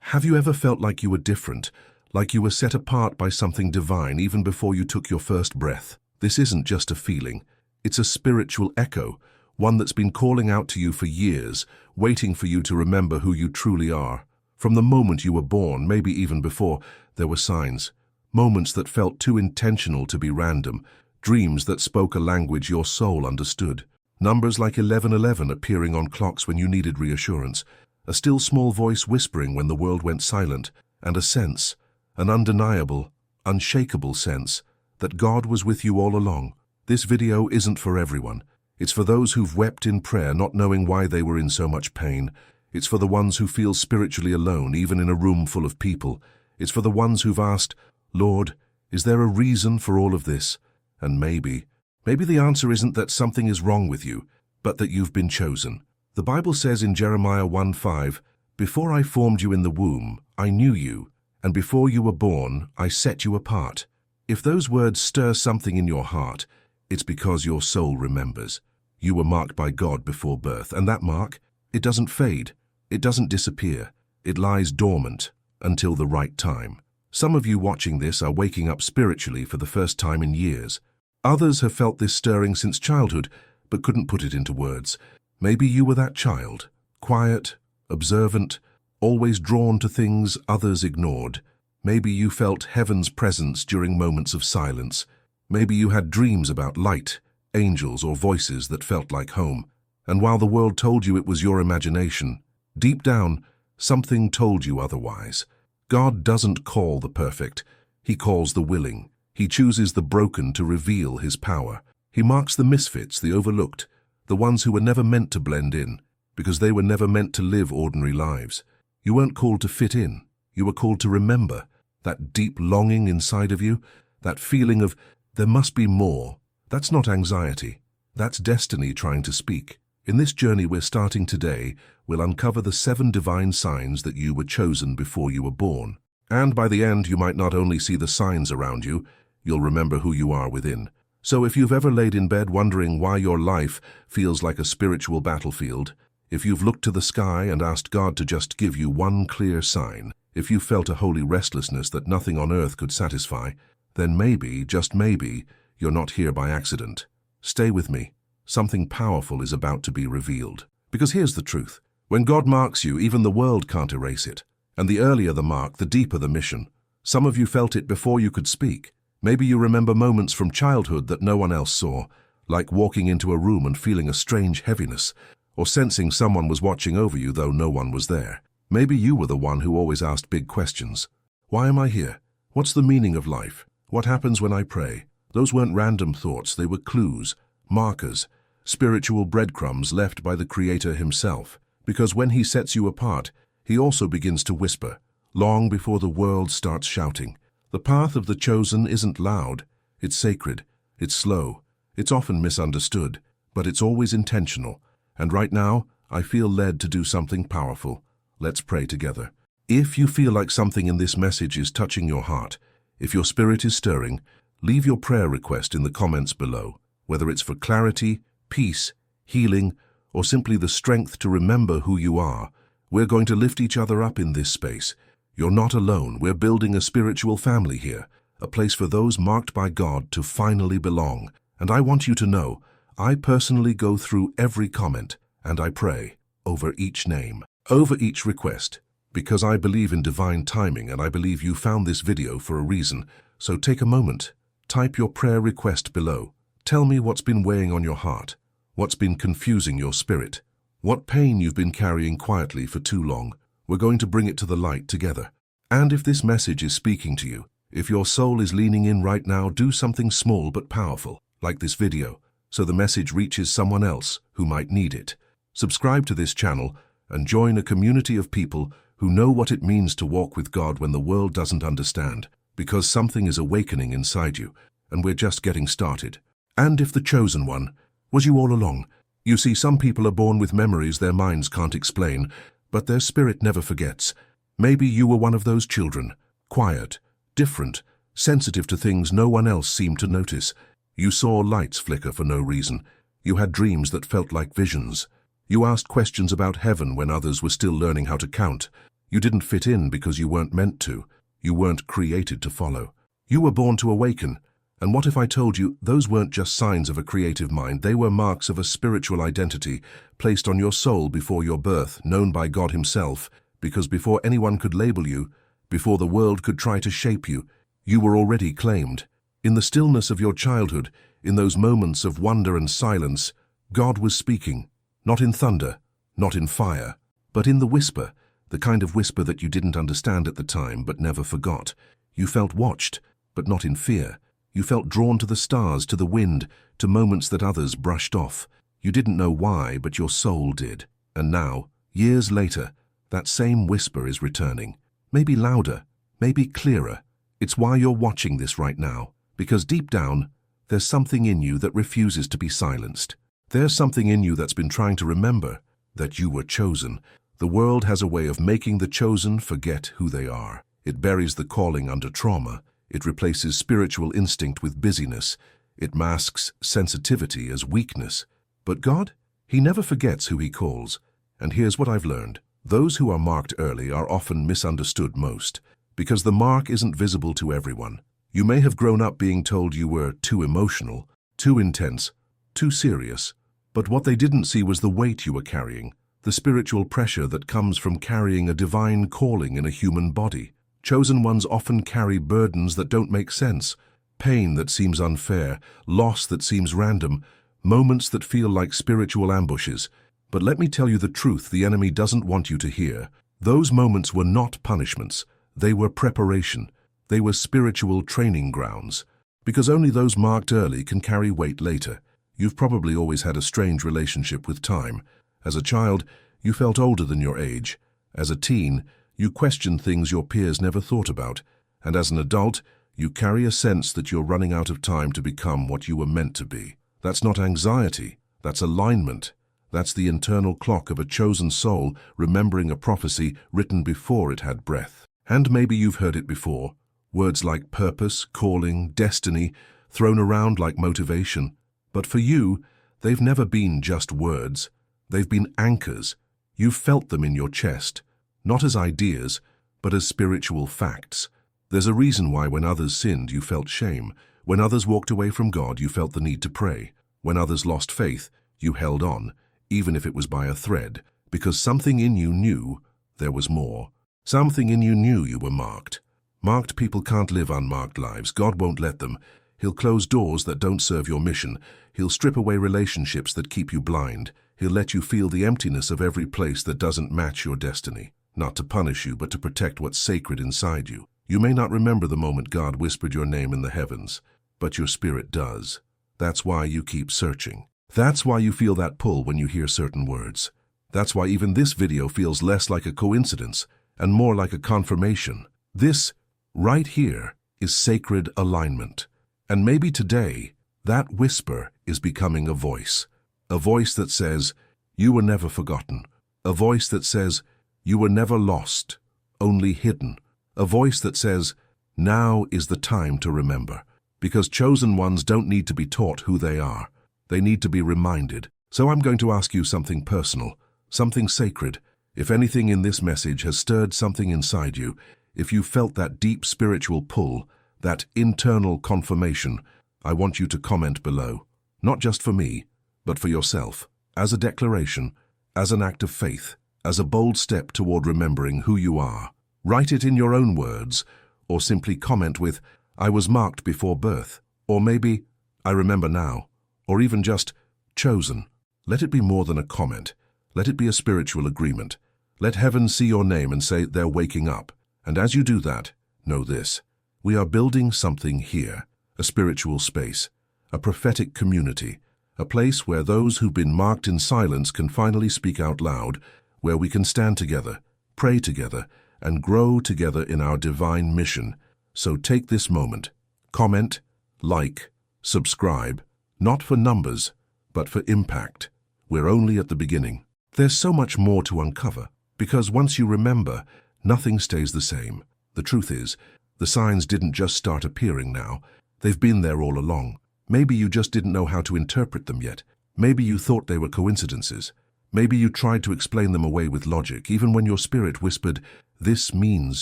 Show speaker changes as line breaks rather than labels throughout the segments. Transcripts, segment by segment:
Have you ever felt like you were different, like you were set apart by something divine even before you took your first breath? This isn't just a feeling. It's a spiritual echo, one that's been calling out to you for years, waiting for you to remember who you truly are. From the moment you were born, maybe even before, there were signs. Moments that felt too intentional to be random. Dreams that spoke a language your soul understood. Numbers like 1111 appearing on clocks when you needed reassurance. A still small voice whispering when the world went silent. And a sense, an undeniable, unshakable sense, that God was with you all along. This video isn't for everyone. It's for those who've wept in prayer not knowing why they were in so much pain. It's for the ones who feel spiritually alone even in a room full of people. It's for the ones who've asked, Lord, is there a reason for all of this? And maybe the answer isn't that something is wrong with you, but that you've been chosen. The Bible says in Jeremiah 1:5, "Before I formed you in the womb, I knew you, and before you were born, I set you apart." If those words stir something in your heart, it's because your soul remembers. You were marked by God before birth, and that mark, it doesn't fade, it doesn't disappear, it lies dormant until the right time. Some of you watching this are waking up spiritually for the first time in years. Others have felt this stirring since childhood, but couldn't put it into words. Maybe you were that child, quiet, observant, always drawn to things others ignored. Maybe you felt heaven's presence during moments of silence. Maybe you had dreams about light, angels, or voices that felt like home. And while the world told you it was your imagination, deep down, something told you otherwise. God doesn't call the perfect. He calls the willing. He chooses the broken to reveal his power. He marks the misfits, the overlooked, the ones who were never meant to blend in, because they were never meant to live ordinary lives. You weren't called to fit in. You were called to remember that deep longing inside of you, that feeling of, there must be more. That's not anxiety. That's destiny trying to speak. In this journey we're starting today, we'll uncover the 7 divine signs that you were chosen before you were born. And by the end, you might not only see the signs around you, you'll remember who you are within. So if you've ever laid in bed wondering why your life feels like a spiritual battlefield, if you've looked to the sky and asked God to just give you one clear sign, if you felt a holy restlessness that nothing on earth could satisfy, then maybe, just maybe, you're not here by accident. Stay with me. Something powerful is about to be revealed. Because here's the truth. When God marks you, even the world can't erase it. And the earlier the mark, the deeper the mission. Some of you felt it before you could speak. Maybe you remember moments from childhood that no one else saw, like walking into a room and feeling a strange heaviness, or sensing someone was watching over you though no one was there. Maybe you were the one who always asked big questions. Why am I here? What's the meaning of life? What happens when I pray? Those weren't random thoughts, they were clues, markers, spiritual breadcrumbs left by the Creator himself. Because when he sets you apart, he also begins to whisper, long before the world starts shouting. The path of the chosen isn't loud, it's sacred, it's slow, it's often misunderstood, but it's always intentional. And right now, I feel led to do something powerful. Let's pray together. If you feel like something in this message is touching your heart, if your spirit is stirring, leave your prayer request in the comments below, whether it's for clarity, peace, healing, or simply the strength to remember who you are. We're going to lift each other up in this space. You're not alone. We're building a spiritual family here, a place for those marked by God to finally belong. And I want you to know, I personally go through every comment, and I pray over each name, over each request, because I believe in divine timing and I believe you found this video for a reason. So take a moment, type your prayer request below. Tell me what's been weighing on your heart, what's been confusing your spirit, what pain you've been carrying quietly for too long. We're going to bring it to the light together. And if this message is speaking to you, if your soul is leaning in right now, do something small but powerful, like this video, so the message reaches someone else who might need it. Subscribe to this channel and join a community of people who know what it means to walk with God when the world doesn't understand, because something is awakening inside you, and we're just getting started. And if the chosen one was you all along. You see, some people are born with memories their minds can't explain, but their spirit never forgets. Maybe you were one of those children, quiet, different, sensitive to things no one else seemed to notice. You saw lights flicker for no reason. You had dreams that felt like visions. You asked questions about heaven when others were still learning how to count. You didn't fit in because you weren't meant to. You weren't created to follow. You were born to awaken. And what if I told you those weren't just signs of a creative mind, they were marks of a spiritual identity placed on your soul before your birth, known by God Himself, because before anyone could label you, before the world could try to shape you, you were already claimed. In the stillness of your childhood, in those moments of wonder and silence, God was speaking, not in thunder, not in fire, but in the whisper, the kind of whisper that you didn't understand at the time but never forgot. You felt watched, but not in fear. You felt drawn to the stars, to the wind, to moments that others brushed off. You didn't know why, but your soul did. And now, years later, that same whisper is returning. Maybe louder, maybe clearer. It's why you're watching this right now. Because deep down, there's something in you that refuses to be silenced. There's something in you that's been trying to remember that you were chosen. The world has a way of making the chosen forget who they are. It buries the calling under trauma. It replaces spiritual instinct with busyness. It masks sensitivity as weakness. But God, He never forgets who He calls. And here's what I've learned. Those who are marked early are often misunderstood most, because the mark isn't visible to everyone. You may have grown up being told you were too emotional, too intense, too serious. But what they didn't see was the weight you were carrying, the spiritual pressure that comes from carrying a divine calling in a human body. Chosen ones often carry burdens that don't make sense, pain that seems unfair, loss that seems random, moments that feel like spiritual ambushes. But let me tell you the truth the enemy doesn't want you to hear. Those moments were not punishments. They were preparation. They were spiritual training grounds. Because only those marked early can carry weight later. You've probably always had a strange relationship with time. As a child, you felt older than your age. As a teen, you questioned things your peers never thought about. And as an adult, you carry a sense that you're running out of time to become what you were meant to be. That's not anxiety. That's alignment. That's the internal clock of a chosen soul remembering a prophecy written before it had breath. And maybe you've heard it before. Words like purpose, calling, destiny, thrown around like motivation. But for you, they've never been just words. They've been anchors. You've felt them in your chest. Not as ideas, but as spiritual facts. There's a reason why when others sinned, you felt shame. When others walked away from God, you felt the need to pray. When others lost faith, you held on, even if it was by a thread, because something in you knew there was more. Something in you knew you were marked. Marked people can't live unmarked lives. God won't let them. He'll close doors that don't serve your mission. He'll strip away relationships that keep you blind. He'll let you feel the emptiness of every place that doesn't match your destiny. Not to punish you, but to protect what's sacred inside you. You may not remember the moment God whispered your name in the heavens, but your spirit does. That's why you keep searching. That's why you feel that pull when you hear certain words. That's why even this video feels less like a coincidence and more like a confirmation. This, right here, is sacred alignment. And maybe today, that whisper is becoming a voice that says, you were never forgotten. A voice that says, you were never lost, only hidden. A voice that says, now is the time to remember. Because chosen ones don't need to be taught who they are. They need to be reminded. So I'm going to ask you something personal, something sacred. If anything in this message has stirred something inside you, if you felt that deep spiritual pull, that internal confirmation, I want you to comment below. Not just for me, but for yourself, as a declaration, as an act of faith, as a bold step toward remembering who you are. Write it in your own words, or simply comment with, I was marked before birth, or maybe, I remember now, or even just, chosen. Let it be more than a comment. Let it be a spiritual agreement. Let heaven see your name and say they're waking up. And as you do that, know this. We are building something here, a spiritual space, a prophetic community, a place where those who've been marked in silence can finally speak out loud, where we can stand together, pray together, and grow together in our divine mission. So take this moment, comment, like, subscribe, not for numbers, but for impact. We're only at the beginning. There's so much more to uncover, because once you remember, nothing stays the same. The truth is, the signs didn't just start appearing now. They've been there all along. Maybe you just didn't know how to interpret them yet. Maybe you thought they were coincidences. Maybe you tried to explain them away with logic, even when your spirit whispered, This means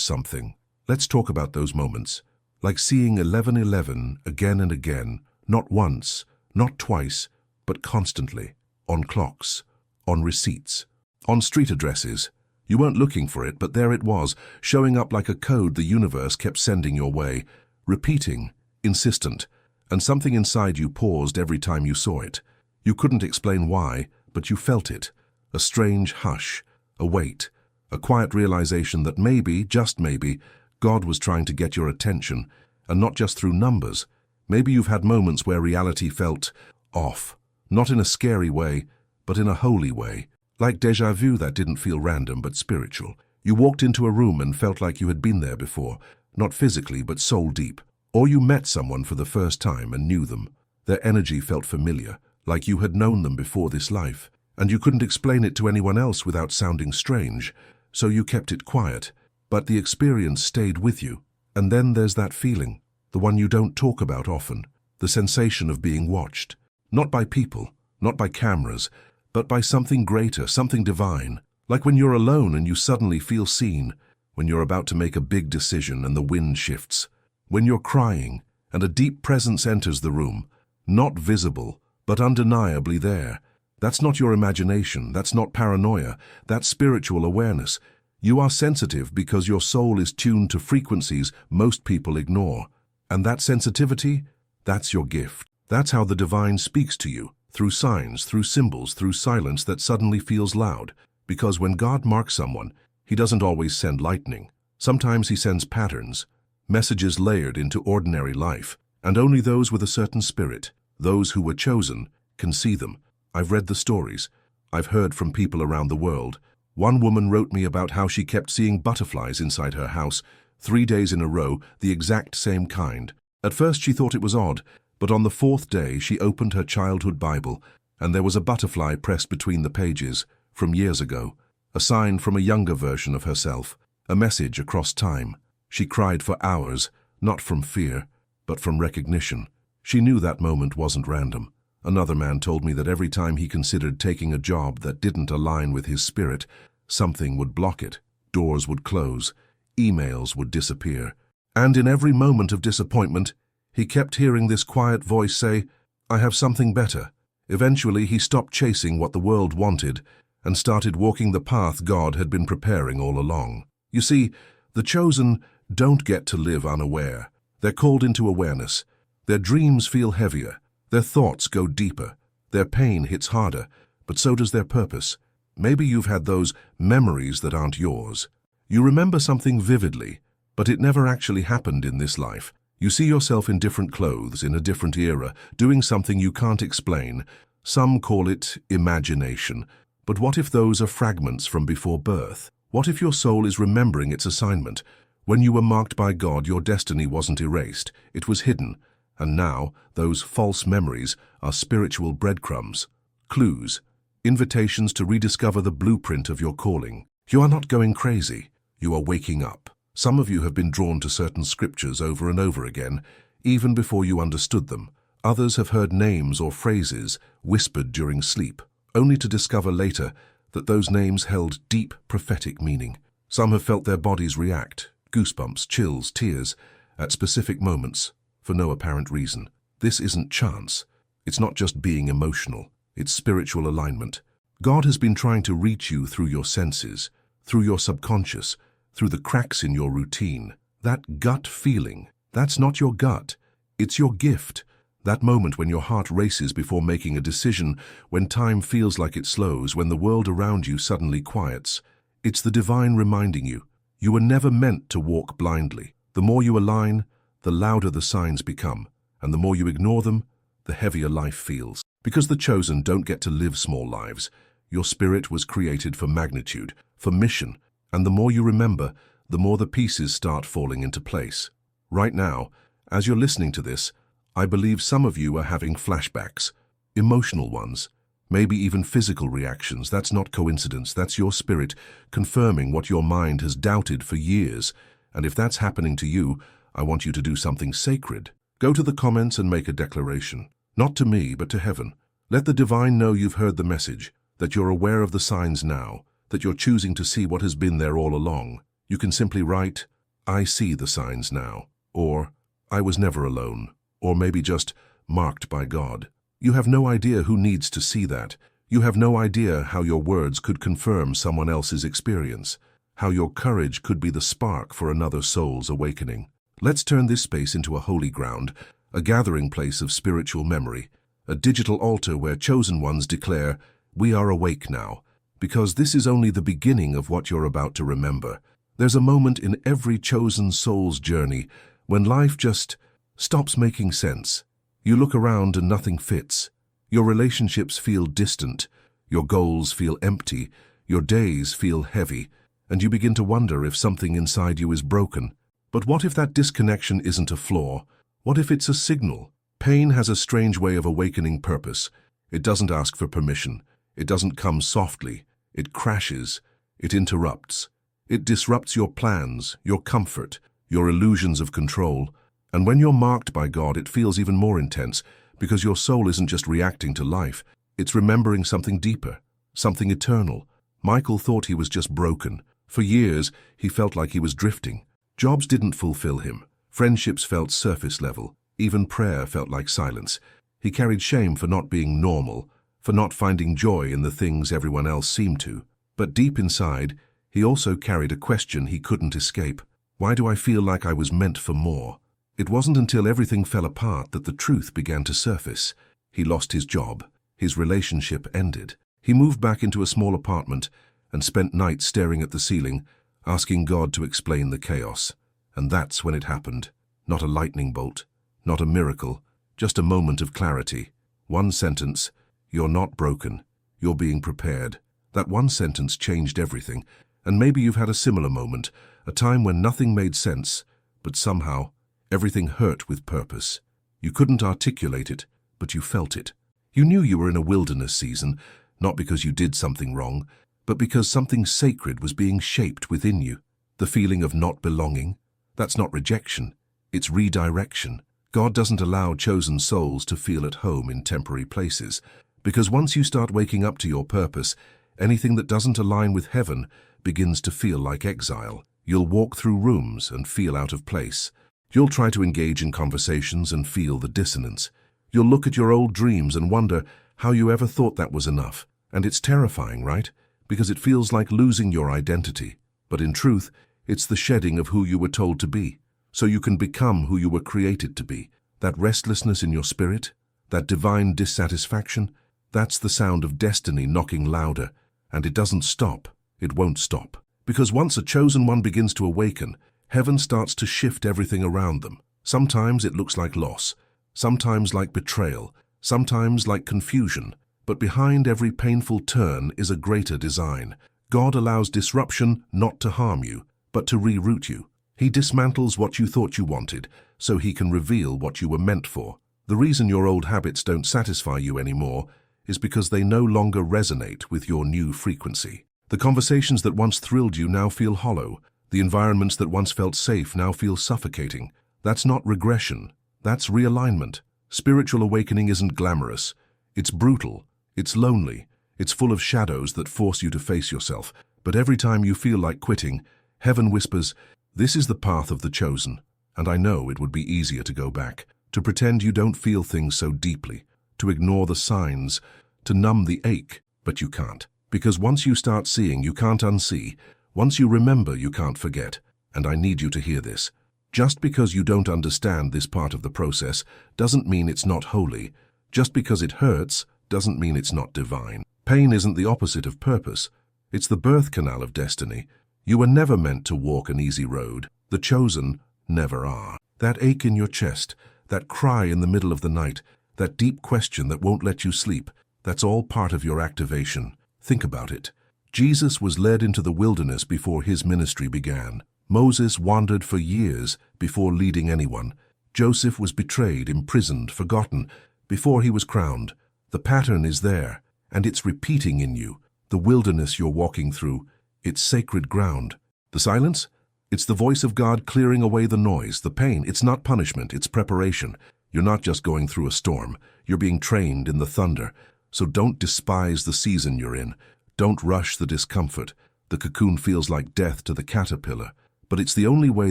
something. Let's talk about those moments. Like seeing 1111 again and again, not once, not twice, but constantly. On clocks, on receipts, on street addresses. You weren't looking for it, but there it was, showing up like a code the universe kept sending your way, repeating, insistent, and something inside you paused every time you saw it. You couldn't explain why, but you felt it. A strange hush, a weight, a quiet realization that maybe, just maybe, God was trying to get your attention, and not just through numbers. Maybe you've had moments where reality felt off, not in a scary way, but in a holy way. Like déjà vu that didn't feel random but spiritual. You walked into a room and felt like you had been there before, not physically but soul deep. Or you met someone for the first time and knew them. Their energy felt familiar, like you had known them before this life. And you couldn't explain it to anyone else without sounding strange, so you kept it quiet. But the experience stayed with you. And then there's that feeling, the one you don't talk about often, the sensation of being watched. Not by people, not by cameras, but by something greater, something divine. Like when you're alone and you suddenly feel seen, when you're about to make a big decision and the wind shifts, when you're crying and a deep presence enters the room, not visible, but undeniably there. That's not your imagination, that's not paranoia, that's spiritual awareness. You are sensitive because your soul is tuned to frequencies most people ignore. And that sensitivity, that's your gift. That's how the divine speaks to you, through signs, through symbols, through silence that suddenly feels loud. Because when God marks someone, he doesn't always send lightning. Sometimes he sends patterns, messages layered into ordinary life, and only those with a certain spirit, those who were chosen, can see them. I've read the stories. I've heard from people around the world. One woman wrote me about how she kept seeing butterflies inside her house, 3 days in a row, the exact same kind. At first she thought it was odd, but on the 4th day she opened her childhood Bible, and there was a butterfly pressed between the pages, from years ago, a sign from a younger version of herself, a message across time. She cried for hours, not from fear, but from recognition. She knew that moment wasn't random. Another man told me that every time he considered taking a job that didn't align with his spirit, something would block it, doors would close, emails would disappear. And in every moment of disappointment, he kept hearing this quiet voice say, "I have something better." Eventually, he stopped chasing what the world wanted and started walking the path God had been preparing all along. You see, the chosen don't get to live unaware. They're called into awareness. Their dreams feel heavier. Their thoughts go deeper. Their pain hits harder, but so does their purpose. Maybe you've had those memories that aren't yours. You remember something vividly, but it never actually happened in this life. You see yourself in different clothes, in a different era, doing something you can't explain. Some call it imagination. But what if those are fragments from before birth? What if your soul is remembering its assignment? When you were marked by God, your destiny wasn't erased. It was hidden. And now, those false memories are spiritual breadcrumbs, clues, invitations to rediscover the blueprint of your calling. You are not going crazy. You are waking up. Some of you have been drawn to certain scriptures over and over again, even before you understood them. Others have heard names or phrases whispered during sleep, only to discover later that those names held deep prophetic meaning. Some have felt their bodies react, goosebumps, chills, tears, at specific moments, for no apparent reason. This isn't chance. It's not just being emotional. It's spiritual alignment. God has been trying to reach you through your senses, through your subconscious, through the cracks in your routine. That gut feeling, that's not your gut. It's your gift. That moment when your heart races before making a decision, when time feels like it slows, when the world around you suddenly quiets. It's the divine reminding you, you were never meant to walk blindly. The more you align, the louder the signs become, and the more you ignore them, the heavier life feels. Because the chosen don't get to live small lives. Your spirit was created for magnitude, for mission, and the more you remember, the more the pieces start falling into place. Right now, as you're listening to this, I believe some of you are having flashbacks, emotional ones, maybe even physical reactions. That's not coincidence. That's your spirit confirming what your mind has doubted for years. And if that's happening to you, I want you to do something sacred. Go to the comments and make a declaration. Not to me, but to heaven. Let the divine know you've heard the message, that you're aware of the signs now, that you're choosing to see what has been there all along. You can simply write, "I see the signs now," or "I was never alone," or maybe just "marked by God." You have no idea who needs to see that. You have no idea how your words could confirm someone else's experience, how your courage could be the spark for another soul's awakening. Let's turn this space into a holy ground, a gathering place of spiritual memory, a digital altar where chosen ones declare, "We are awake now," because this is only the beginning of what you're about to remember. There's a moment in every chosen soul's journey when life just stops making sense. You look around and nothing fits. Your relationships feel distant, your goals feel empty, your days feel heavy, and you begin to wonder if something inside you is broken. But what if that disconnection isn't a flaw? What if it's a signal? Pain has a strange way of awakening purpose. It doesn't ask for permission. It doesn't come softly. It crashes. It interrupts. It disrupts your plans, your comfort, your illusions of control. And when you're marked by God, it feels even more intense, because your soul isn't just reacting to life, it's remembering something deeper, something eternal. Michael thought he was just broken. For years, he felt like he was drifting. Jobs didn't fulfill him. Friendships felt surface level. Even prayer felt like silence. He carried shame for not being normal, for not finding joy in the things everyone else seemed to. But deep inside, he also carried a question he couldn't escape. Why do I feel like I was meant for more? It wasn't until everything fell apart that the truth began to surface. He lost his job. His relationship ended. He moved back into a small apartment and spent nights staring at the ceiling, asking God to explain the chaos. And that's when it happened. Not a lightning bolt, not a miracle, just a moment of clarity. One sentence, "You're not broken. You're being prepared." That one sentence changed everything. And maybe you've had a similar moment, a time when nothing made sense, but somehow everything hurt with purpose. You couldn't articulate it, but you felt it. You knew you were in a wilderness season, not because you did something wrong, but because something sacred was being shaped within you. The feeling of not belonging, that's not rejection, it's redirection. God doesn't allow chosen souls to feel at home in temporary places, because once you start waking up to your purpose, anything that doesn't align with heaven begins to feel like exile. You'll walk through rooms and feel out of place. You'll try to engage in conversations and feel the dissonance. You'll look at your old dreams and wonder how you ever thought that was enough. And it's terrifying, right? Because it feels like losing your identity. But in truth, it's the shedding of who you were told to be, so you can become who you were created to be. That restlessness in your spirit, that divine dissatisfaction, that's the sound of destiny knocking louder. And it doesn't stop. It won't stop. Because once a chosen one begins to awaken, heaven starts to shift everything around them. Sometimes it looks like loss, sometimes like betrayal, sometimes like confusion. But behind every painful turn is a greater design. God allows disruption not to harm you, but to reroute you. He dismantles what you thought you wanted, so he can reveal what you were meant for. The reason your old habits don't satisfy you anymore is because they no longer resonate with your new frequency. The conversations that once thrilled you now feel hollow. The environments that once felt safe now feel suffocating. That's not regression. That's realignment. Spiritual awakening isn't glamorous. It's brutal. It's lonely. It's full of shadows that force you to face yourself. But every time you feel like quitting, heaven whispers, "This is the path of the chosen." And I know it would be easier to go back, to pretend you don't feel things so deeply, to ignore the signs, to numb the ache, but you can't. Because once you start seeing, you can't unsee. Once you remember, you can't forget. And I need you to hear this. Just because you don't understand this part of the process doesn't mean it's not holy. Just because it hurts doesn't mean it's not divine. Pain isn't the opposite of purpose. It's the birth canal of destiny. You were never meant to walk an easy road. The chosen never are. That ache in your chest, that cry in the middle of the night, that deep question that won't let you sleep, that's all part of your activation. Think about it. Jesus was led into the wilderness before his ministry began. Moses wandered for years before leading anyone. Joseph was betrayed, imprisoned, forgotten, before he was crowned. The pattern is there, and it's repeating in you. The wilderness you're walking through, it's sacred ground. The silence? It's the voice of God clearing away the noise, the pain. It's not punishment, it's preparation. You're not just going through a storm. You're being trained in the thunder. So don't despise the season you're in. Don't rush the discomfort. The cocoon feels like death to the caterpillar, but it's the only way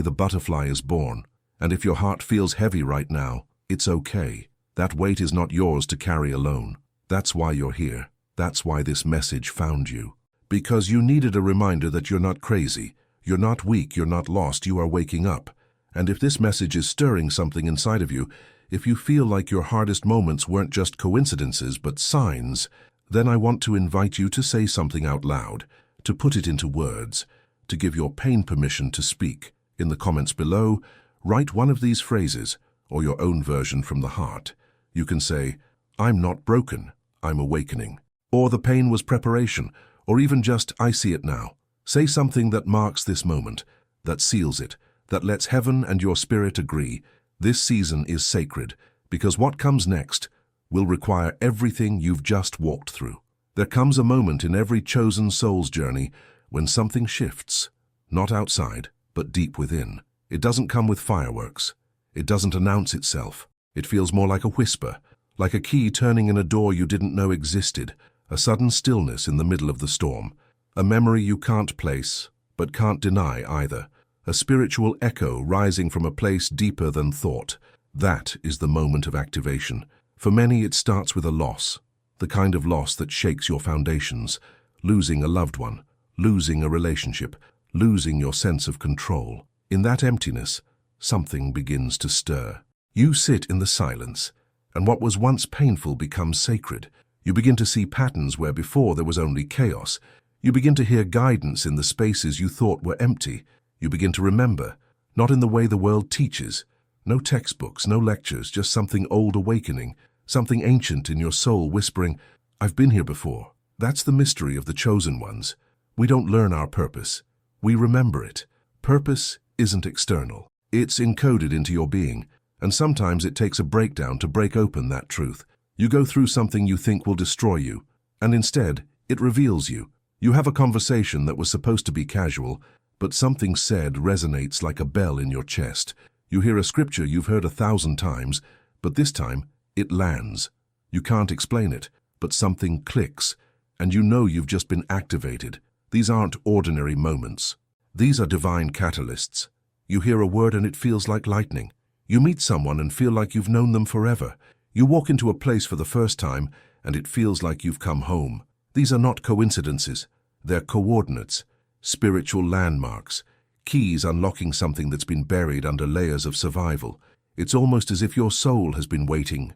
the butterfly is born. And if your heart feels heavy right now, it's okay. That weight is not yours to carry alone. That's why you're here. That's why this message found you. Because you needed a reminder that you're not crazy, you're not weak, you're not lost, you are waking up. And if this message is stirring something inside of you, if you feel like your hardest moments weren't just coincidences but signs, then I want to invite you to say something out loud, to put it into words, to give your pain permission to speak. In the comments below, write one of these phrases, or your own version from the heart. You can say, "I'm not broken, I'm awakening." Or the pain was preparation, or even just, "I see it now." Say something that marks this moment, that seals it, that lets heaven and your spirit agree. This season is sacred, because what comes next will require everything you've just walked through. There comes a moment in every chosen soul's journey when something shifts, not outside, but deep within. It doesn't come with fireworks. It doesn't announce itself. It feels more like a whisper, like a key turning in a door you didn't know existed, a sudden stillness in the middle of the storm, a memory you can't place, but can't deny either, a spiritual echo rising from a place deeper than thought. That is the moment of activation. For many, it starts with a loss, the kind of loss that shakes your foundations, losing a loved one, losing a relationship, losing your sense of control. In that emptiness, something begins to stir. You sit in the silence, and what was once painful becomes sacred. You begin to see patterns where before there was only chaos. You begin to hear guidance in the spaces you thought were empty. You begin to remember, not in the way the world teaches. No textbooks, no lectures, just something old awakening, something ancient in your soul whispering, "I've been here before." That's the mystery of the chosen ones. We don't learn our purpose. We remember it. Purpose isn't external. It's encoded into your being, and sometimes it takes a breakdown to break open that truth. You go through something you think will destroy you, and instead, it reveals you. You have a conversation that was supposed to be casual, but something said resonates like a bell in your chest. You hear a scripture you've heard 1,000 times, but this time, it lands. You can't explain it, but something clicks, and you know you've just been activated. These aren't ordinary moments. These are divine catalysts. You hear a word and it feels like lightning. You meet someone and feel like you've known them forever. You walk into a place for the first time and it feels like you've come home. These are not coincidences. They're coordinates, spiritual landmarks, keys unlocking something that's been buried under layers of survival. It's almost as if your soul has been waiting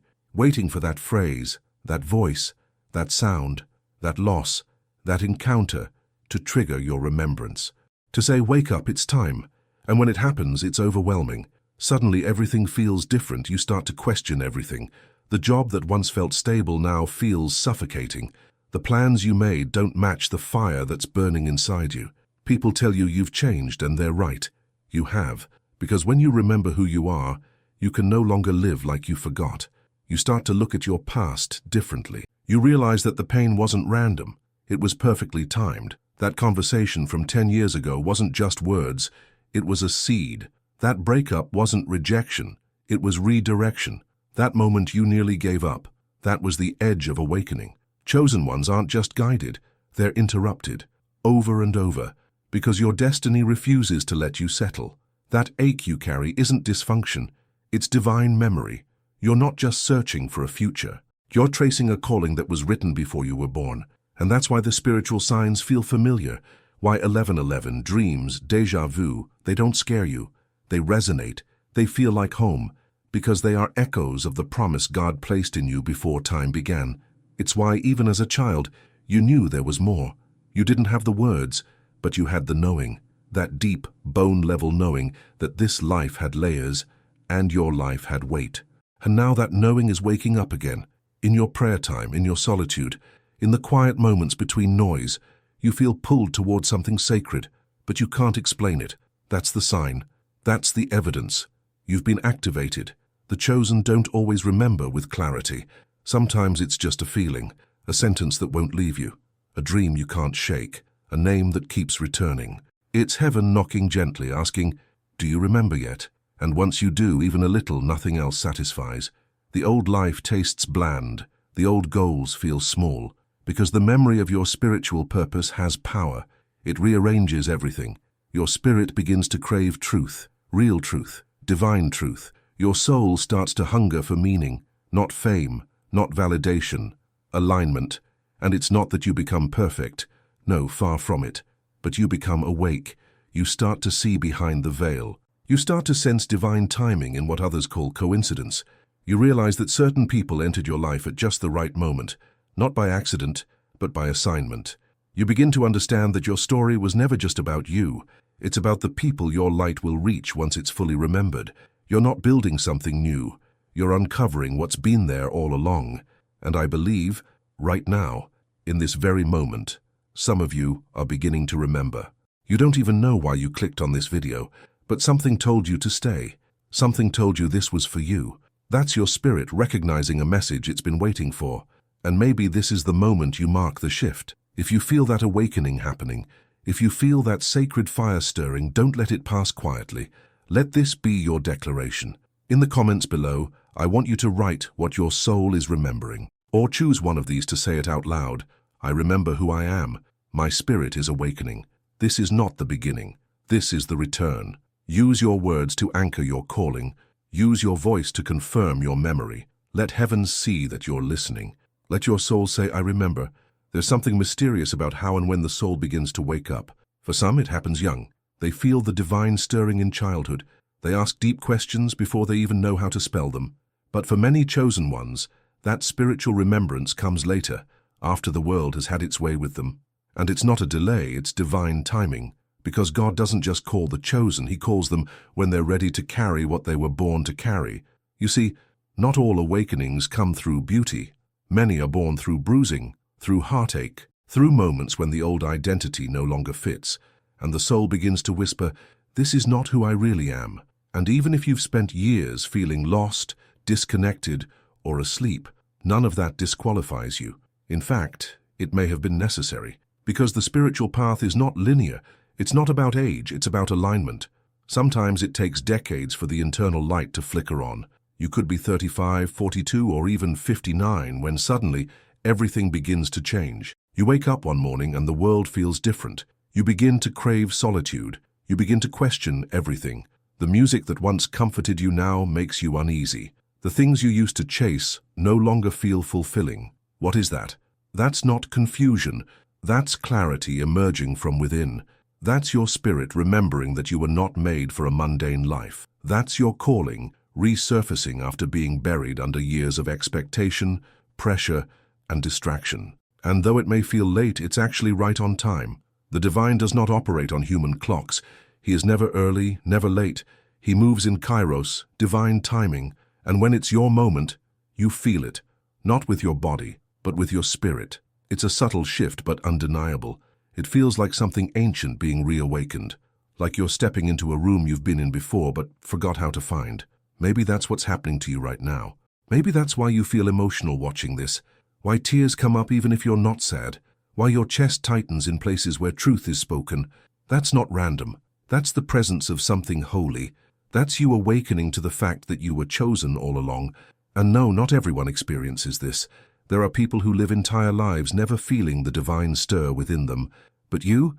for that phrase, that voice, that sound, that loss, that encounter to trigger your remembrance. To say, "Wake up, it's time." And when it happens, it's overwhelming. Suddenly everything feels different. You start to question everything. The job that once felt stable now feels suffocating. The plans you made don't match the fire that's burning inside you. People tell you you've changed, and they're right. You have, because when you remember who you are, you can no longer live like you forgot. You start to look at your past differently. You realize that the pain wasn't random. It was perfectly timed. That conversation from 10 years ago wasn't just words. It was a seed. That breakup wasn't rejection. It was redirection. That moment you nearly gave up. That was the edge of awakening. Chosen ones aren't just guided. They're interrupted, over and over, because your destiny refuses to let you settle. That ache you carry isn't dysfunction. It's divine memory. You're not just searching for a future. You're tracing a calling that was written before you were born. And that's why the spiritual signs feel familiar. Why 1111, dreams, déjà vu, they don't scare you. They resonate. They feel like home, because they are echoes of the promise God placed in you before time began. It's why, even as a child, you knew there was more. You didn't have the words, but you had the knowing, that deep, bone-level knowing that this life had layers and your life had weight. And now that knowing is waking up again. In your prayer time, in your solitude, in the quiet moments between noise, you feel pulled toward something sacred, but you can't explain it. That's the sign. That's the evidence. You've been activated. The chosen don't always remember with clarity. Sometimes it's just a feeling, a sentence that won't leave you, a dream you can't shake, a name that keeps returning. It's heaven knocking gently, asking, "Do you remember yet?" And once you do, even a little, nothing else satisfies. The old life tastes bland. The old goals feel small, because the memory of your spiritual purpose has power. It rearranges everything. Your spirit begins to crave truth, real truth, divine truth. Your soul starts to hunger for meaning, not fame, not validation, alignment. And it's not that you become perfect. No, far from it. But you become awake. You start to see behind the veil. You start to sense divine timing in what others call coincidence. You realize that certain people entered your life at just the right moment, not by accident, but by assignment. You begin to understand that your story was never just about you. It's about the people your light will reach once it's fully remembered. You're not building something new. You're uncovering what's been there all along. And I believe, right now, in this very moment, some of you are beginning to remember. You don't even know why you clicked on this video, but something told you to stay. Something told you this was for you. That's your spirit recognizing a message it's been waiting for. And maybe this is the moment you mark the shift. If you feel that awakening happening, if you feel that sacred fire stirring, don't let it pass quietly. Let this be your declaration. In the comments below, I want you to write what your soul is remembering. Or choose one of these to say it out loud. I remember who I am. My spirit is awakening. This is not the beginning. This is the return. Use your words to anchor your calling. Use your voice to confirm your memory. Let heaven see that you're listening. Let your soul say, I remember. There's something mysterious about how and when the soul begins to wake up. For some, it happens young. They feel the divine stirring in childhood. They ask deep questions before they even know how to spell them. But for many chosen ones, that spiritual remembrance comes later, after the world has had its way with them. And it's not a delay, it's divine timing. Because God doesn't just call the chosen, He calls them when they're ready to carry what they were born to carry. You see, not all awakenings come through beauty. Many are born through bruising, through heartache, through moments when the old identity no longer fits, and the soul begins to whisper, this is not who I really am. And even if you've spent years feeling lost, disconnected, or asleep, none of that disqualifies you. In fact, it may have been necessary. Because the spiritual path is not linear. It's not about age, it's about alignment. Sometimes it takes decades for the internal light to flicker on. You could be 35, 42, or even 59 when suddenly everything begins to change. You wake up one morning and the world feels different. You begin to crave solitude. You begin to question everything. The music that once comforted you now makes you uneasy. The things you used to chase no longer feel fulfilling. What is that? That's not confusion. That's clarity emerging from within. That's your spirit remembering that you were not made for a mundane life. That's your calling, resurfacing after being buried under years of expectation, pressure, and distraction. And though it may feel late, it's actually right on time. The divine does not operate on human clocks. He is never early, never late. He moves in kairos, divine timing, and when it's your moment, you feel it, not with your body, but with your spirit. It's a subtle shift, but undeniable. It feels like something ancient being reawakened, like you're stepping into a room you've been in before but forgot how to find. Maybe that's what's happening to you right now. Maybe that's why you feel emotional watching this, why tears come up even if you're not sad, why your chest tightens in places where truth is spoken. That's not random. That's the presence of something holy. That's you awakening to the fact that you were chosen all along. And no, not everyone experiences this. There are people who live entire lives never feeling the divine stir within them. But you're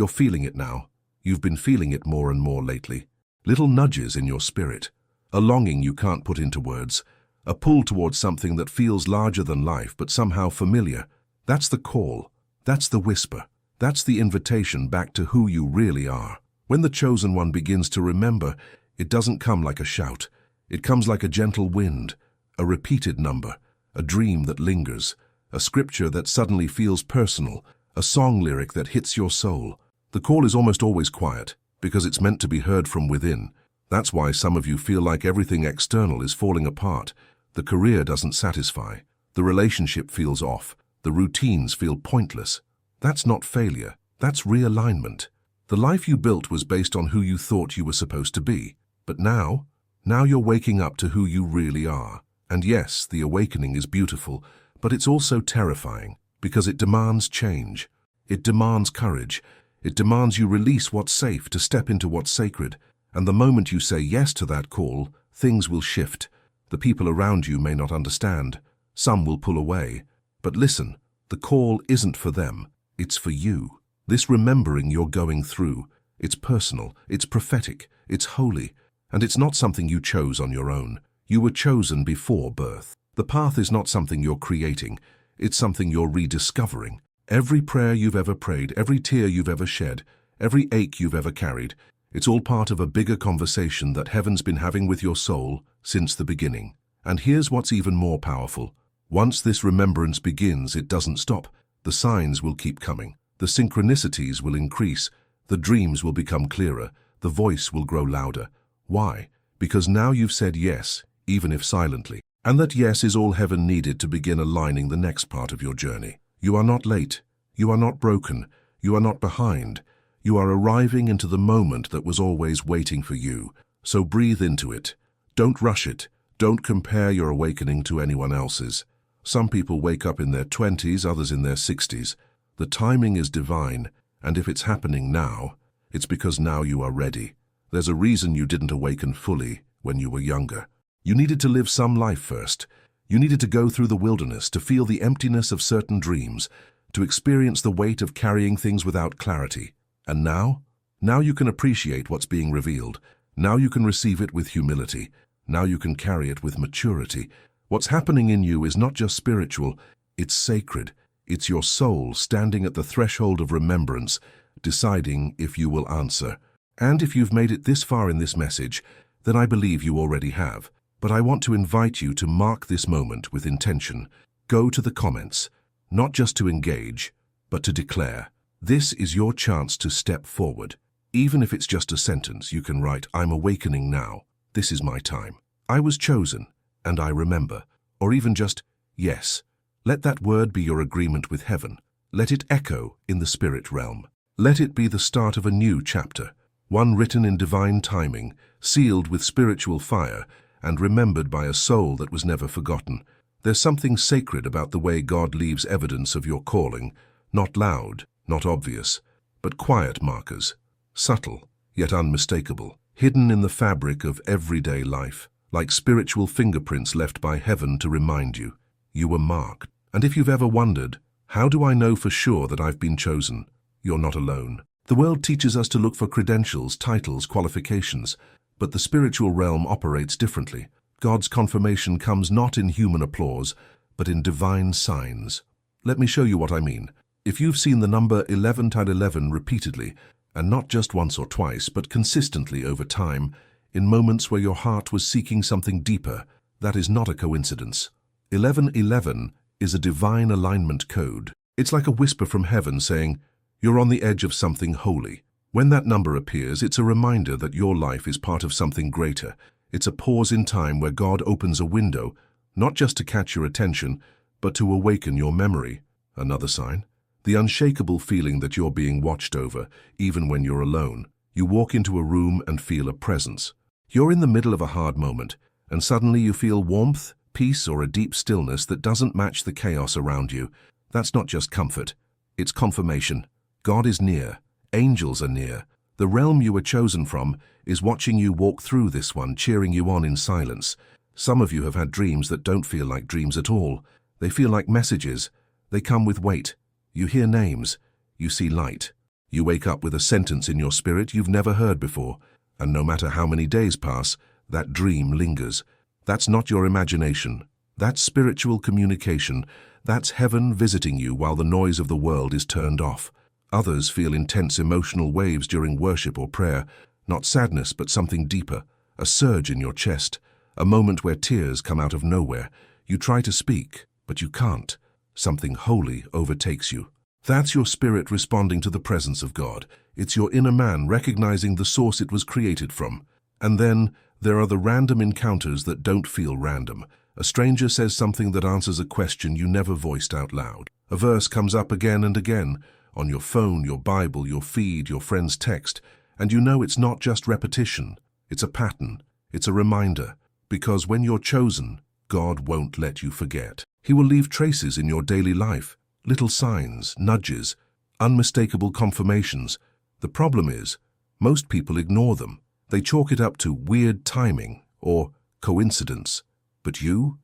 feeling it now. You've been feeling it more and more lately. Little nudges in your spirit. A longing you can't put into words. A pull towards something that feels larger than life but somehow familiar. That's the call. That's the whisper. That's the invitation back to who you really are. When the chosen one begins to remember, it doesn't come like a shout. It comes like a gentle wind, a repeated number, a dream that lingers, a scripture that suddenly feels personal, a song lyric that hits your soul. The call is almost always quiet, because it's meant to be heard from within. That's why some of you feel like everything external is falling apart. The career doesn't satisfy. The relationship feels off. The routines feel pointless. That's not failure. That's realignment. The life you built was based on who you thought you were supposed to be. But now you're waking up to who you really are. And yes, the awakening is beautiful, but it's also terrifying, because it demands change. It demands courage. It demands you release what's safe to step into what's sacred. And the moment you say yes to that call, things will shift. The people around you may not understand. Some will pull away. But listen, the call isn't for them. It's for you. This remembering you're going through, it's personal, it's prophetic, it's holy, and it's not something you chose on your own. You were chosen before birth. The path is not something you're creating, it's something you're rediscovering. Every prayer you've ever prayed, every tear you've ever shed, every ache you've ever carried, it's all part of a bigger conversation that heaven's been having with your soul since the beginning. And here's what's even more powerful. Once this remembrance begins, it doesn't stop. The signs will keep coming. The synchronicities will increase. The dreams will become clearer. The voice will grow louder. Why? Because now you've said yes, even if silently. And that yes is all heaven needed to begin aligning the next part of your journey. You are not late. You are not broken. You are not behind. You are arriving into the moment that was always waiting for you. So breathe into it. Don't rush it. Don't compare your awakening to anyone else's. Some people wake up in their 20s, others in their 60s. The timing is divine, and if it's happening now, it's because now you are ready. There's a reason you didn't awaken fully when you were younger. You needed to live some life first. You needed to go through the wilderness, to feel the emptiness of certain dreams, to experience the weight of carrying things without clarity. And now? Now you can appreciate what's being revealed. Now you can receive it with humility. Now you can carry it with maturity. What's happening in you is not just spiritual, it's sacred. It's your soul standing at the threshold of remembrance, deciding if you will answer. And if you've made it this far in this message, then I believe you already have. But I want to invite you to mark this moment with intention. Go to the comments, not just to engage, but to declare. This is your chance to step forward. Even if it's just a sentence, you can write, I'm awakening now. This is my time. I was chosen, and I remember. Or even just, yes. Let that word be your agreement with heaven. Let it echo in the spirit realm. Let it be the start of a new chapter, one written in divine timing, sealed with spiritual fire, and remembered by a soul that was never forgotten. There's something sacred about the way God leaves evidence of your calling, not loud, not obvious, but quiet markers, subtle, yet unmistakable, hidden in the fabric of everyday life, like spiritual fingerprints left by heaven to remind you, you were marked. And if you've ever wondered, how do I know for sure that I've been chosen? You're not alone. The world teaches us to look for credentials, titles, qualifications, but the spiritual realm operates differently. God's confirmation comes not in human applause, but in divine signs. Let me show you what I mean. If you've seen the number 11 times 11 repeatedly, and not just once or twice, but consistently over time, in moments where your heart was seeking something deeper, that is not a coincidence. 1111 is a divine alignment code. It's like a whisper from heaven saying, you're on the edge of something holy. When that number appears, it's a reminder that your life is part of something greater. It's a pause in time where God opens a window, not just to catch your attention, but to awaken your memory. Another sign. The unshakable feeling that you're being watched over, even when you're alone. You walk into a room and feel a presence. You're in the middle of a hard moment, and suddenly you feel warmth, peace, or a deep stillness that doesn't match the chaos around you. That's not just comfort. It's confirmation. God is near. Angels are near. The realm you were chosen from is watching you walk through this one, cheering you on in silence. Some of you have had dreams that don't feel like dreams at all. They feel like messages. They come with weight. You hear names. You see light. You wake up with a sentence in your spirit you've never heard before. And no matter how many days pass, that dream lingers. That's not your imagination. That's spiritual communication. That's heaven visiting you while the noise of the world is turned off. Others feel intense emotional waves during worship or prayer. Not sadness, but something deeper. A surge in your chest. A moment where tears come out of nowhere. You try to speak, but you can't. Something holy overtakes you. That's your spirit responding to the presence of God. It's your inner man recognizing the source it was created from. And then there are the random encounters that don't feel random. A stranger says something that answers a question you never voiced out loud. A verse comes up again and again, on your phone, your Bible, your feed, your friend's text, and you know it's not just repetition. It's a pattern. It's a reminder. Because when you're chosen, God won't let you forget. He will leave traces in your daily life, little signs, nudges, unmistakable confirmations. The problem is, most people ignore them. They chalk it up to weird timing or coincidence. But you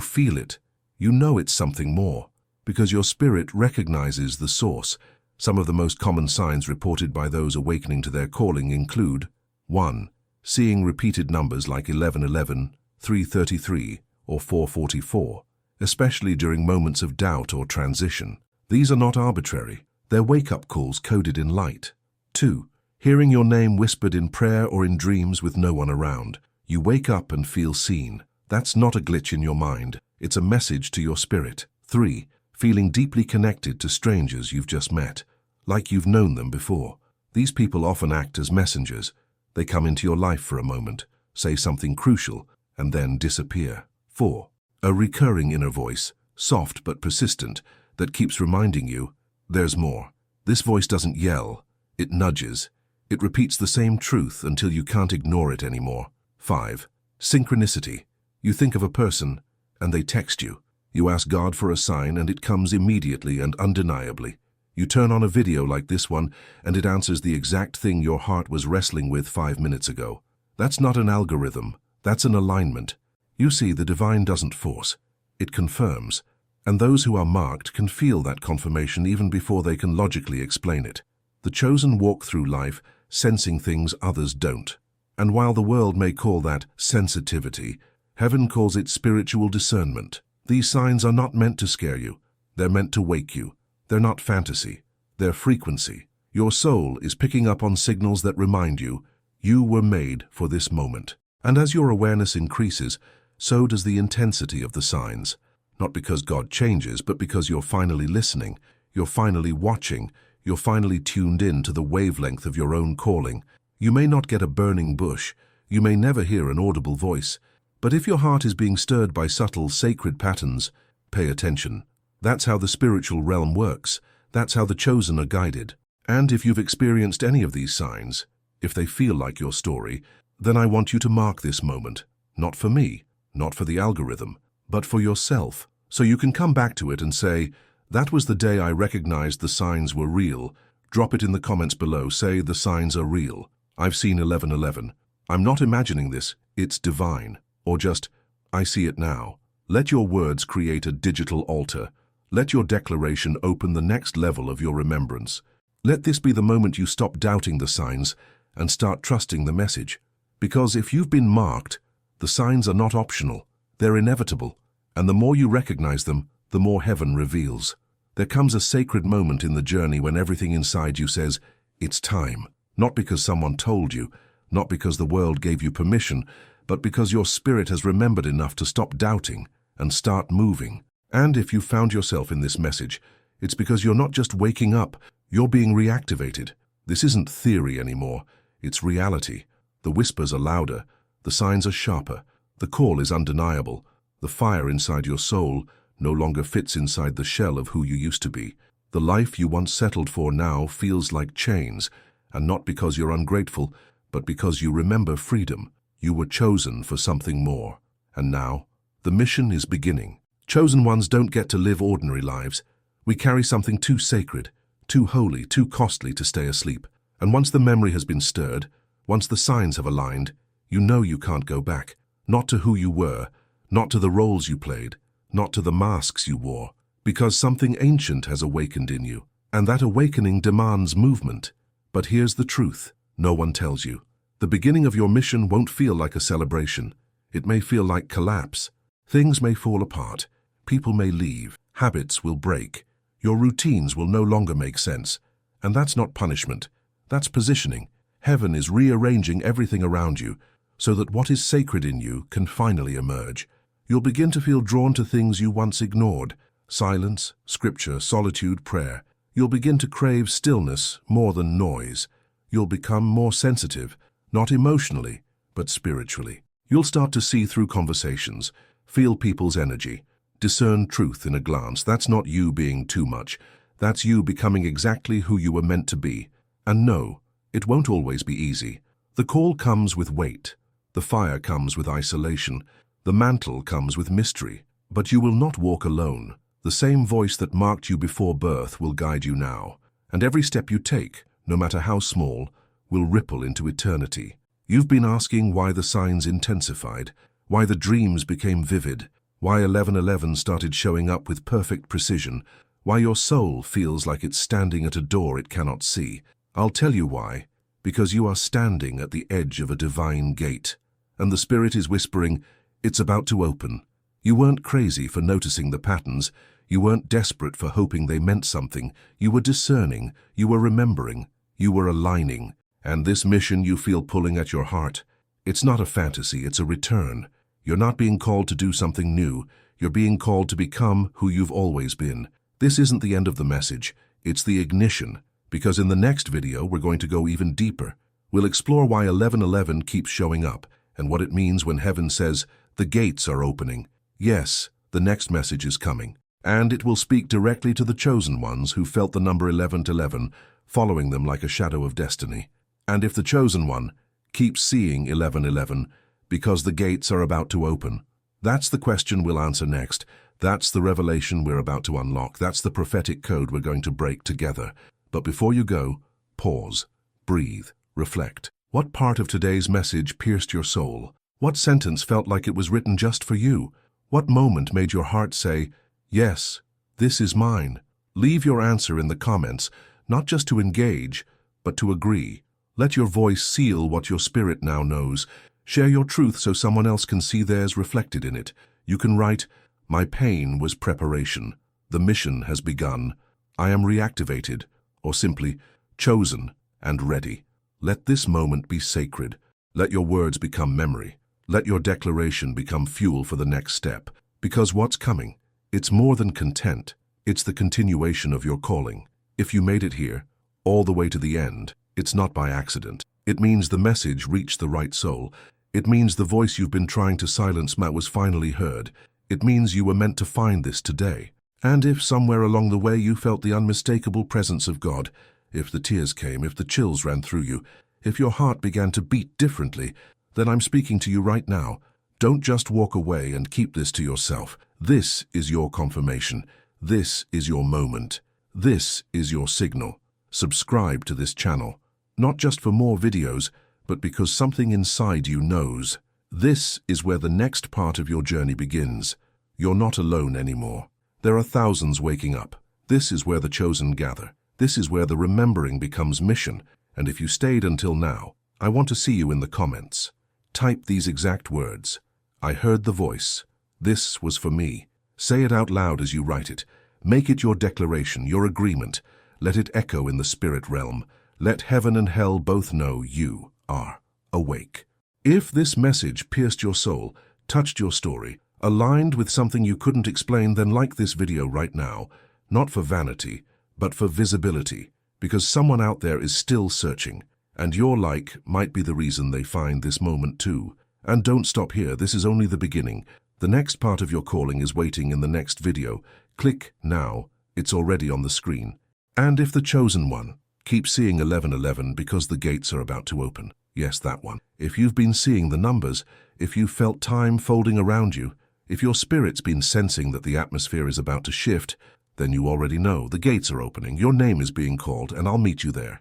feel it. You know it's something more, because your spirit recognizes the source, Some of the most common signs reported by those awakening to their calling include 1. Seeing repeated numbers like 1111, 333, or 444, especially during moments of doubt or transition. These are not arbitrary. They're wake-up calls coded in light. 2. Hearing your name whispered in prayer or in dreams with no one around. You wake up and feel seen. That's not a glitch in your mind. It's a message to your spirit. 3. Feeling deeply connected to strangers you've just met, like you've known them before. These people often act as messengers. They come into your life for a moment, say something crucial, and then disappear. 4. A recurring inner voice, soft but persistent, that keeps reminding you, there's more. This voice doesn't yell, it nudges. It repeats the same truth until you can't ignore it anymore. 5. Synchronicity. You think of a person, and they text you. You ask God for a sign, and it comes immediately and undeniably. You turn on a video like this one, and it answers the exact thing your heart was wrestling with 5 minutes ago. That's not an algorithm. That's an alignment. You see, the divine doesn't force. It confirms. And those who are marked can feel that confirmation even before they can logically explain it. The chosen walk through life, sensing things others don't. And while the world may call that sensitivity, heaven calls it spiritual discernment. These signs are not meant to scare you. They're meant to wake you. They're not fantasy. They're frequency. Your soul is picking up on signals that remind you, you were made for this moment. And as your awareness increases, so does the intensity of the signs. Not because God changes, but because you're finally listening, you're finally watching, you're finally tuned in to the wavelength of your own calling. You may not get a burning bush, you may never hear an audible voice, but if your heart is being stirred by subtle, sacred patterns, pay attention. That's how the spiritual realm works. That's how the chosen are guided. And if you've experienced any of these signs, if they feel like your story, then I want you to mark this moment, not for me, not for the algorithm, but for yourself, so you can come back to it and say, that was the day I recognized the signs were real. Drop it in the comments below, say the signs are real. I've seen 1111. I'm not imagining this, it's divine. Or just, I see it now. Let your words create a digital altar. Let your declaration open the next level of your remembrance. Let this be the moment you stop doubting the signs and start trusting the message. Because if you've been marked, the signs are not optional, they're inevitable. And the more you recognize them, the more heaven reveals. There comes a sacred moment in the journey when everything inside you says, it's time. Not because someone told you, not because the world gave you permission, but because your spirit has remembered enough to stop doubting and start moving. And if you found yourself in this message, it's because you're not just waking up, you're being reactivated. This isn't theory anymore, it's reality. The whispers are louder, the signs are sharper, the call is undeniable. The fire inside your soul no longer fits inside the shell of who you used to be. The life you once settled for now feels like chains, and not because you're ungrateful, but because you remember freedom. You were chosen for something more. And now, the mission is beginning. Chosen ones don't get to live ordinary lives. We carry something too sacred, too holy, too costly to stay asleep. And once the memory has been stirred, once the signs have aligned, you know you can't go back. Not to who you were, not to the roles you played, not to the masks you wore, because something ancient has awakened in you. And that awakening demands movement. But here's the truth, no one tells you. The beginning of your mission won't feel like a celebration. It may feel like collapse. Things may fall apart. People may leave. Habits will break. Your routines will no longer make sense. And that's not punishment. That's positioning. Heaven is rearranging everything around you so that what is sacred in you can finally emerge. You'll begin to feel drawn to things you once ignored. Silence, scripture, solitude, prayer. You'll begin to crave stillness more than noise. You'll become more sensitive. Not emotionally, but spiritually. You'll start to see through conversations, feel people's energy, discern truth in a glance. That's not you being too much. That's you becoming exactly who you were meant to be. And no, it won't always be easy. The call comes with weight. The fire comes with isolation. The mantle comes with mystery. But you will not walk alone. The same voice that marked you before birth will guide you now. And every step you take, no matter how small, will ripple into eternity. You've been asking why the signs intensified, why the dreams became vivid, why 1111 started showing up with perfect precision, why your soul feels like it's standing at a door it cannot see. I'll tell you why. Because you are standing at the edge of a divine gate, and the Spirit is whispering, it's about to open. You weren't crazy for noticing the patterns. You weren't desperate for hoping they meant something. You were discerning. You were remembering. You were aligning. And this mission you feel pulling at your heart, it's not a fantasy, it's a return. You're not being called to do something new. You're being called to become who you've always been. This isn't the end of the message. It's the ignition. Because in the next video, we're going to go even deeper. We'll explore why 1111 keeps showing up and what it means when heaven says, the gates are opening. Yes, the next message is coming. And it will speak directly to the chosen ones who felt the number 1111 following them like a shadow of destiny. And if the chosen one keeps seeing 1111 because the gates are about to open, that's the question we'll answer next. That's the revelation we're about to unlock. That's the prophetic code we're going to break together. But before you go, pause, breathe, reflect. What part of today's message pierced your soul? What sentence felt like it was written just for you? What moment made your heart say, yes, this is mine? Leave your answer in the comments, not just to engage, but to agree. Let your voice seal what your spirit now knows. Share your truth so someone else can see theirs reflected in it. You can write, my pain was preparation. The mission has begun. I am reactivated. Or simply, chosen and ready. Let this moment be sacred. Let your words become memory. Let your declaration become fuel for the next step. Because what's coming? It's more than content. It's the continuation of your calling. If you made it here, all the way to the end, it's not by accident. It means the message reached the right soul. It means the voice you've been trying to silence was finally heard. It means you were meant to find this today. And if somewhere along the way you felt the unmistakable presence of God, if the tears came, if the chills ran through you, if your heart began to beat differently, then I'm speaking to you right now. Don't just walk away and keep this to yourself. This is your confirmation. This is your moment. This is your signal. Subscribe to this channel, not just for more videos, but because something inside you knows. This is where the next part of your journey begins. You're not alone anymore. There are thousands waking up. This is where the chosen gather. This is where the remembering becomes mission. And if you stayed until now, I want to see you in the comments. Type these exact words. I heard the voice. This was for me. Say it out loud as you write it. Make it your declaration, your agreement. Let it echo in the spirit realm. Let heaven and hell both know you are awake. If this message pierced your soul, touched your story, aligned with something you couldn't explain, then like this video right now, not for vanity, but for visibility, because someone out there is still searching, and your like might be the reason they find this moment too. And don't stop here, this is only the beginning. The next part of your calling is waiting in the next video. Click now, it's already on the screen. And if the chosen one, keep seeing 1111 because the gates are about to open. Yes, that one. If you've been seeing the numbers, if you've felt time folding around you, if your spirit's been sensing that the atmosphere is about to shift, then you already know the gates are opening, your name is being called, and I'll meet you there.